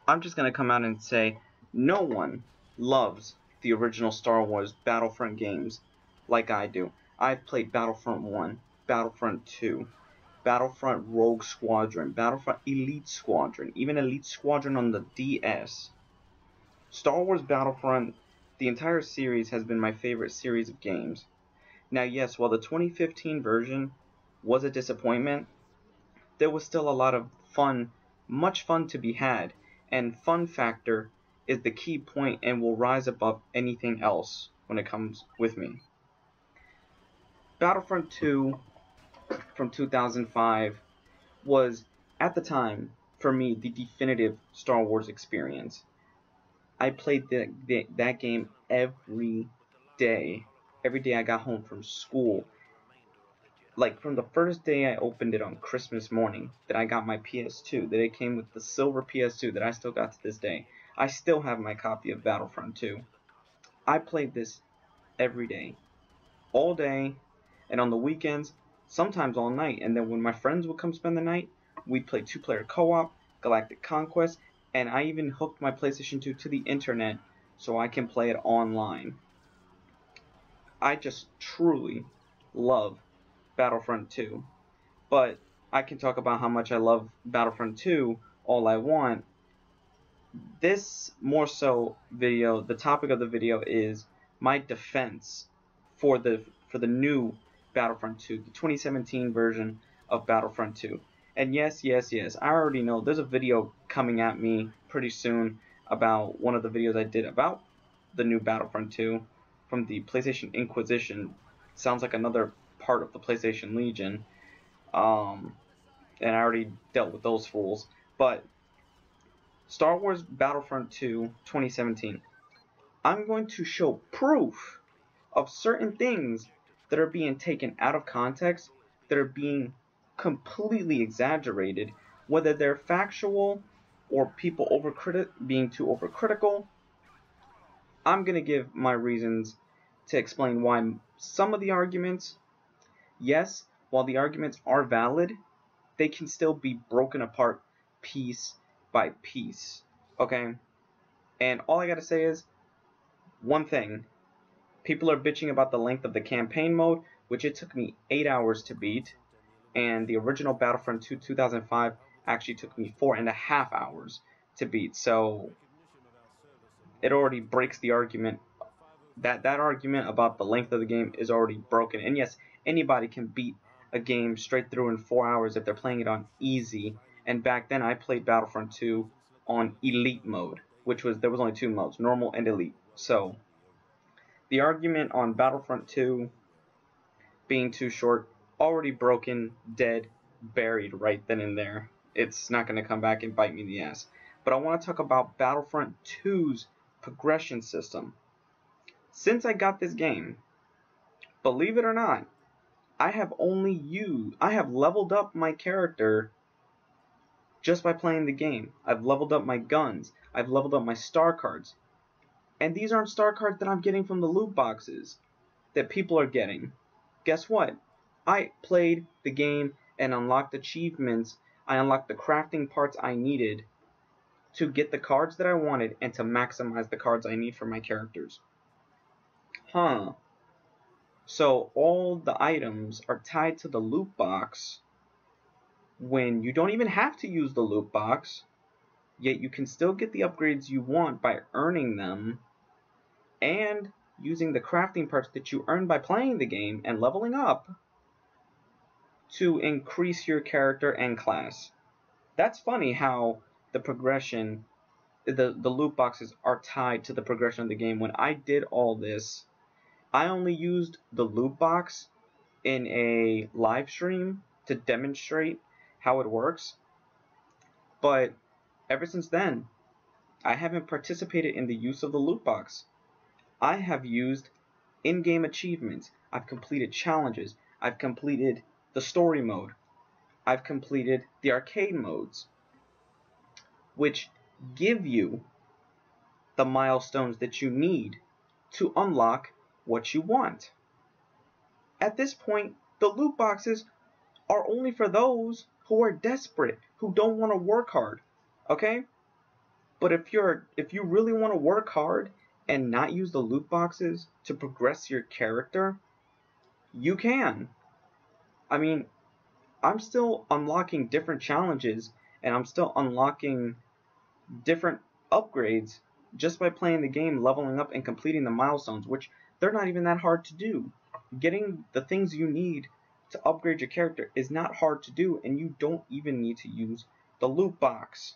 I'm just going to come out and say no one loves the original Star Wars Battlefront games like I do. I've played Battlefront 1, Battlefront 2, Battlefront Rogue Squadron, Battlefront Elite Squadron, even Elite Squadron on the DS. Star Wars Battlefront, the entire series, has been my favorite series of games. Now, yes, while the 2015 version was a disappointment, there was still a lot of fun, much fun to be had, and fun factor is the key point and will rise above anything else when it comes with me. Battlefront 2 from 2005 was, at the time, for me, the definitive Star Wars experience. I played that game every day. Every day I got home from school. Like, from the first day I opened it on Christmas morning, that I got my PS2, that it came with the silver PS2 that I still got to this day. I still have my copy of Battlefront 2. I played this every day, all day, and on the weekends, sometimes all night. And then when my friends would come spend the night, we'd play two-player co-op, Galactic Conquest, and I even hooked my PlayStation 2 to the internet so I can play it online. I just truly love Battlefront 2. But I can talk about how much I love Battlefront 2 all I want. This more so video, the topic of the video is my defense for the new Battlefront 2, the 2017 version of Battlefront 2. And yes, I already know there's a video coming at me pretty soon about one of the videos I did about the new Battlefront 2 from the PlayStation Inquisition. Sounds like another part of the PlayStation Legion. And I already dealt with those fools. But Star Wars Battlefront 2 2017. I'm going to show proof of certain things that are being taken out of context, that are being completely exaggerated, whether they're factual or people being too overcritical. I'm going to give my reasons to explain why some of the arguments, yes, while the arguments are valid, they can still be broken apart piece by piece. Okay? And all I gotta say is one thing. People are bitching about the length of the campaign mode, which it took me 8 hours to beat. And the original Battlefront 2 2005 actually took me 4.5 hours to beat. So it already breaks the argument. That argument about the length of the game is already broken. And yes, anybody can beat a game straight through in 4 hours if they're playing it on easy. And back then I played Battlefront 2 on elite mode, which was, there was only two modes, normal and elite. So the argument on Battlefront 2 being too short, already broken, dead, buried right then and there. It's not going to come back and bite me in the ass. But I want to talk about Battlefront 2's progression system. Since I got this game, believe it or not, I have leveled up my character just by playing the game. I've leveled up my guns. I've leveled up my star cards. And these aren't star cards that I'm getting from the loot boxes that people are getting. Guess what? I played the game and unlocked achievements. I unlocked the crafting parts I needed to get the cards that I wanted and to maximize the cards I need for my characters. So all the items are tied to the loot box when you don't even have to use the loot box, yet you can still get the upgrades you want by earning them and using the crafting parts that you earn by playing the game and leveling up to increase your character and class. That's funny how the progression, the loot boxes are tied to the progression of the game. When I did all this, I only used the loot box in a live stream to demonstrate how it works. But ever since then, I haven't participated in the use of the loot box. I have used in-game achievements. I've completed challenges. I've completed the story mode. I've completed the arcade modes, which give you the milestones that you need to unlock what you want. At this point, the loot boxes are only for those who are desperate, who don't want to work hard. Okay? But if you really want to work hard and not use the loot boxes to progress your character, you can. I mean, I'm still unlocking different challenges and I'm still unlocking different upgrades just by playing the game, leveling up and completing the milestones, which they're not even that hard to do. Getting the things you need to upgrade your character is not hard to do, and you don't even need to use the loot box.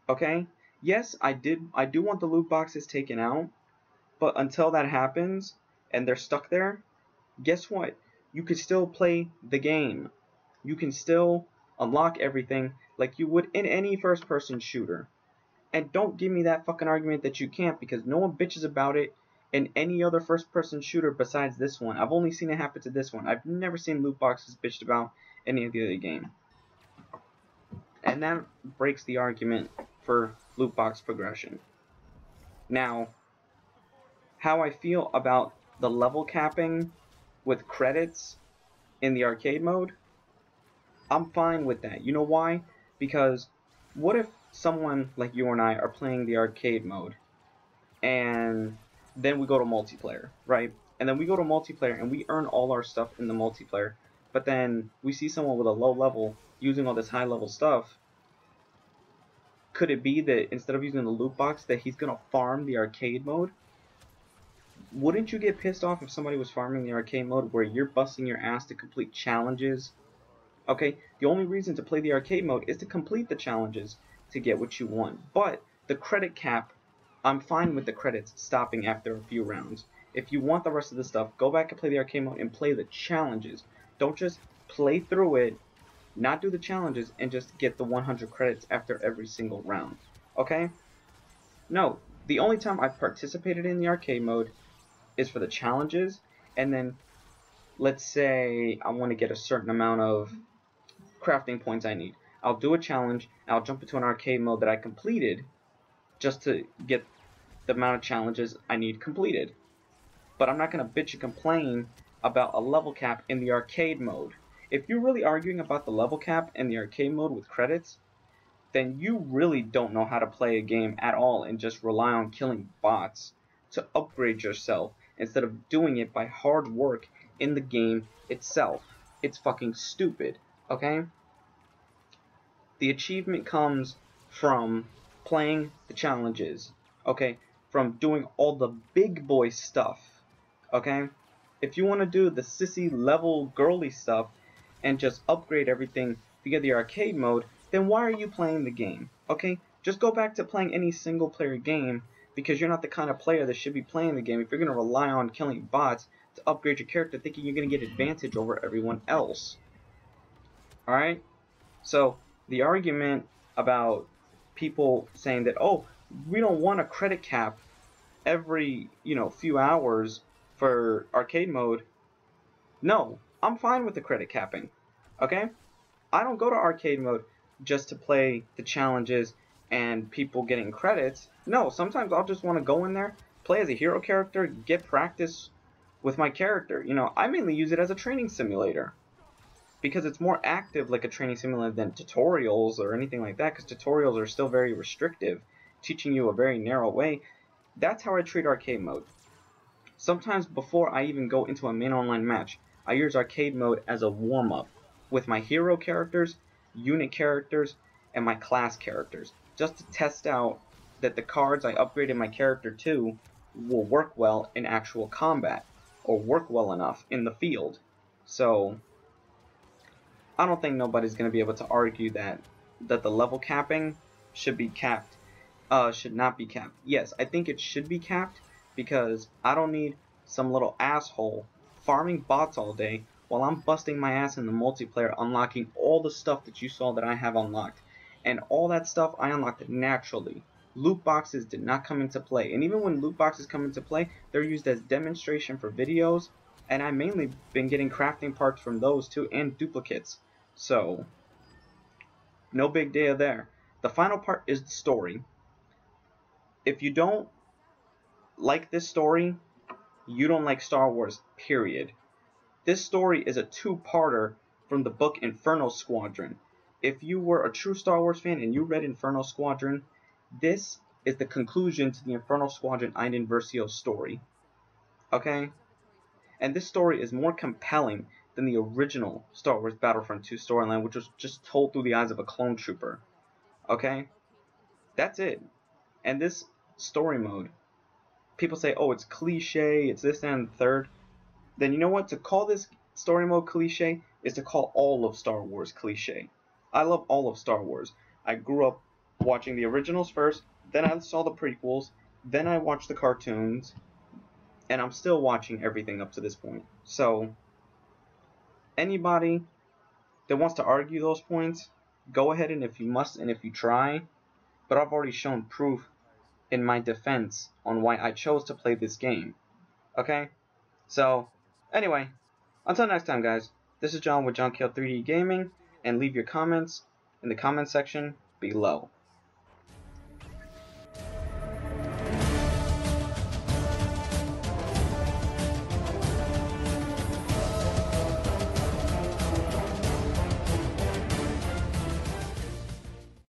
Okay? Yes, I do want the loot boxes taken out, but until that happens and they're stuck there, guess what? You could still play the game. You can still unlock everything like you would in any first-person shooter. And don't give me that fucking argument that you can't, because no one bitches about it in any other first-person shooter besides this one. I've only seen it happen to this one. I've never seen loot boxes bitched about any of the other game. And that breaks the argument for loot box progression. Now, how I feel about the level capping with credits in the arcade mode, I'm fine with that. You know why? Because what if someone like you and I are playing the arcade mode and then we go to multiplayer, right? And then we go to multiplayer and we earn all our stuff in the multiplayer, but then we see someone with a low level using all this high level stuff. Could it be that instead of using the loot box that he's gonna farm the arcade mode? Wouldn't you get pissed off if somebody was farming the arcade mode where you're busting your ass to complete challenges? Okay, the only reason to play the arcade mode is to complete the challenges to get what you want. But the credit cap, I'm fine with the credits stopping after a few rounds. If you want the rest of the stuff, go back and play the arcade mode and play the challenges. Don't just play through it, not do the challenges, and just get the 100 credits after every single round. Okay? No, the only time I've participated in the arcade mode is for the challenges, and then let's say I want to get a certain amount of crafting points I need. I'll do a challenge, I'll jump into an arcade mode that I completed just to get the amount of challenges I need completed. But I'm not going to bitch and complain about a level cap in the arcade mode. If you're really arguing about the level cap in the arcade mode with credits, then you really don't know how to play a game at all and just rely on killing bots to upgrade yourself instead of doing it by hard work in the game itself. It's fucking stupid, okay? The achievement comes from playing the challenges, okay? From doing all the big boy stuff, okay? If you want to do the sissy level girly stuff and just upgrade everything to get the arcade mode, then why are you playing the game, okay? Just go back to playing any single player game, because you're not the kind of player that should be playing the game if you're going to rely on killing bots to upgrade your character thinking you're going to get advantage over everyone else. Alright? So, the argument about people saying that, oh, we don't want a credit cap every, few hours for arcade mode. No, I'm fine with the credit capping. Okay? I don't go to arcade mode just to play the challenges and people getting credits. No, sometimes I'll just want to go in there, play as a hero character, get practice with my character. I mainly use it as a training simulator because it's more active like a training simulator than tutorials or anything like that, because tutorials are still very restrictive, teaching you a very narrow way. That's how I treat arcade mode. Sometimes before I even go into a main online match, I use arcade mode as a warm-up with my hero characters, unit characters, and my class characters, just to test out that the cards I upgraded my character to will work well in actual combat, or work well enough in the field. So, I don't think nobody's going to be able to argue that the level capping should be capped, should not be capped. Yes, I think it should be capped, because I don't need some little asshole farming bots all day while I'm busting my ass in the multiplayer unlocking all the stuff that you saw that I have unlocked. And all that stuff I unlocked naturally. Loot boxes did not come into play. And even when loot boxes come into play, they're used as demonstration for videos. And I mainly been getting crafting parts from those too, and duplicates. So, no big deal there. The final part is the story. If you don't like this story, you don't like Star Wars, period. This story is a two-parter from the book Inferno Squadron. If you were a true Star Wars fan and you read Inferno Squadron, this is the conclusion to the Infernal Squadron Einen Versio story. Okay? And this story is more compelling than the original Star Wars Battlefront 2 storyline, which was just told through the eyes of a clone trooper. Okay? That's it. And this story mode, people say, oh, it's cliche, it's this and the third. Then you know what? To call this story mode cliche is to call all of Star Wars cliche. I love all of Star Wars. I grew up watching the originals first, then I saw the prequels, then I watched the cartoons, and I'm still watching everything up to this point. So, anybody that wants to argue those points, go ahead and if you must and if you try, but I've already shown proof in my defense on why I chose to play this game. Okay? So, anyway, until next time, guys, this is John with John Kill 3D Gaming, and leave your comments in the comment section below.